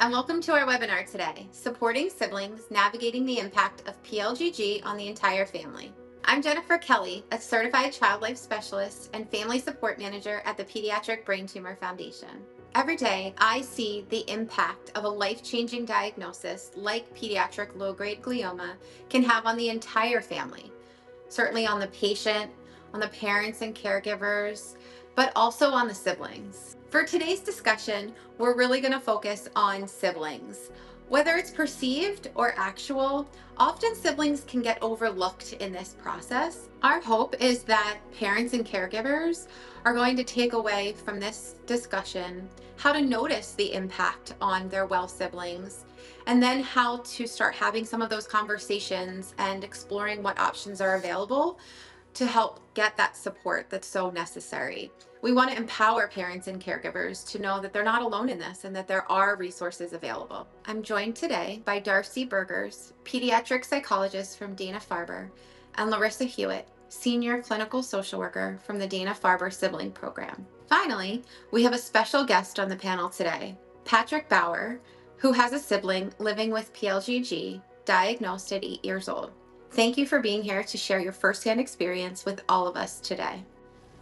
and welcome to our webinar today, Supporting Siblings, Navigating the Impact of pLGG on the Entire Family. I'm Jennifer Kelly, a certified child life specialist and family support manager at the Pediatric Brain Tumor Foundation. Every day, I see the impact of a life-changing diagnosis like pediatric low-grade glioma can have on the entire family, certainly on the patient, on the parents and caregivers, but also on the siblings. For today's discussion, we're really going to focus on siblings. Whether it's perceived or actual, often siblings can get overlooked in this process. Our hope is that parents and caregivers are going to take away from this discussion how to notice the impact on their well siblings, and then how to start having some of those conversations and exploring what options are available to help get that support that's so necessary. We want to empower parents and caregivers to know that they're not alone in this and that there are resources available. I'm joined today by Darcy Burgers, pediatric psychologist from Dana-Farber, and Larissa Hewitt, senior clinical social worker from the Dana-Farber Sibling Program. Finally, we have a special guest on the panel today, Patrick Bauer, who has a sibling living with pLGG, diagnosed at 8 years old. Thank you for being here to share your firsthand experience with all of us today.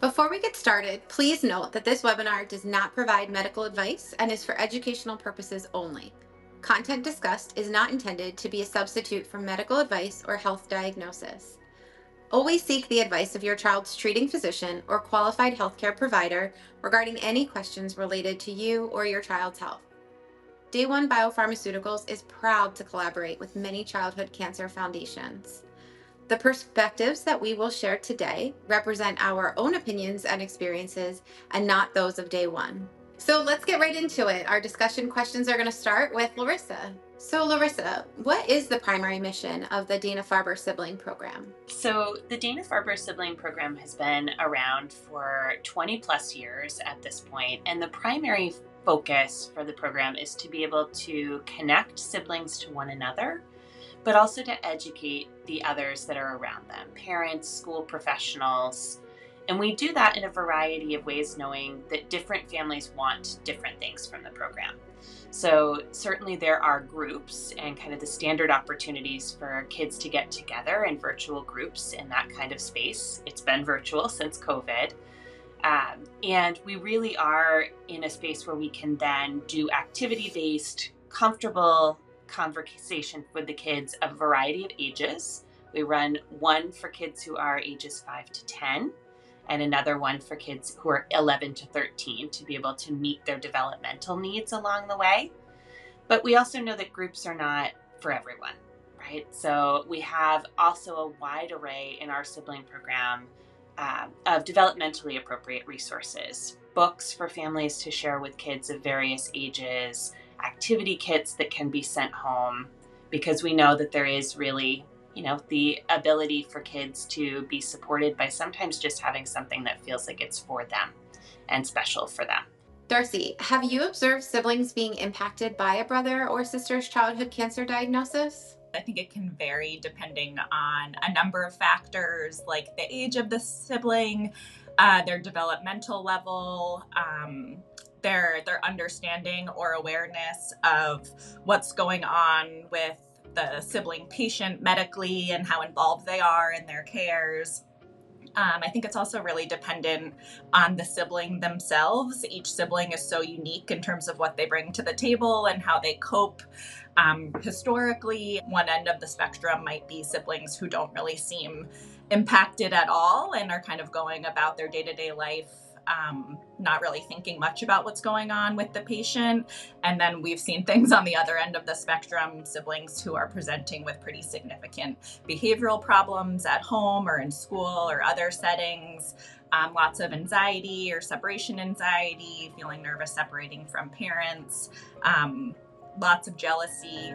Before we get started, please note that this webinar does not provide medical advice and is for educational purposes only. Content discussed is not intended to be a substitute for medical advice or health diagnosis. Always seek the advice of your child's treating physician or qualified healthcare provider regarding any questions related to you or your child's health. Day One Biopharmaceuticals is proud to collaborate with many childhood cancer foundations. The perspectives that we will share today represent our own opinions and experiences and not those of Day One. So let's get right into it. Our discussion questions are going to start with Larissa. So Larissa, what is the primary mission of the Dana-Farber Sibling Program? So the Dana-Farber Sibling Program has been around for 20 plus years at this point, and the primary focus for the program is to be able to connect siblings to one another, but also to educate the others that are around them, parents, school professionals. And we do that in a variety of ways, knowing that different families want different things from the program. So certainly there are groups and kind of the standard opportunities for kids to get together in virtual groups in that kind of space. It's been virtual since COVID. And we really are in a space where we can then do activity-based, comfortable conversation with the kids of a variety of ages. We run one for kids who are ages 5 to 10 and another one for kids who are 11 to 13 to be able to meet their developmental needs along the way. But we also know that groups are not for everyone, right? So we have also a wide array in our sibling program of developmentally appropriate resources, books for families to share with kids of various ages, activity kits that can be sent home, because we know that there is really, the ability for kids to be supported by sometimes just having something that feels like it's for them and special for them. Darcy, have you observed siblings being impacted by a brother or sister's childhood cancer diagnosis? I think it can vary depending on a number of factors, like the age of the sibling, their developmental level, their understanding or awareness of what's going on with the sibling patient medically and how involved they are in their cares. I think it's also really dependent on the sibling themselves. Each sibling is so unique in terms of what they bring to the table and how they cope. Historically, one end of the spectrum might be siblings who don't really seem impacted at all and are kind of going about their day-to-day life, not really thinking much about what's going on with the patient. And then we've seen things on the other end of the spectrum, siblings who are presenting with pretty significant behavioral problems at home or in school or other settings, lots of anxiety or separation anxiety, feeling nervous separating from parents, lots of jealousy.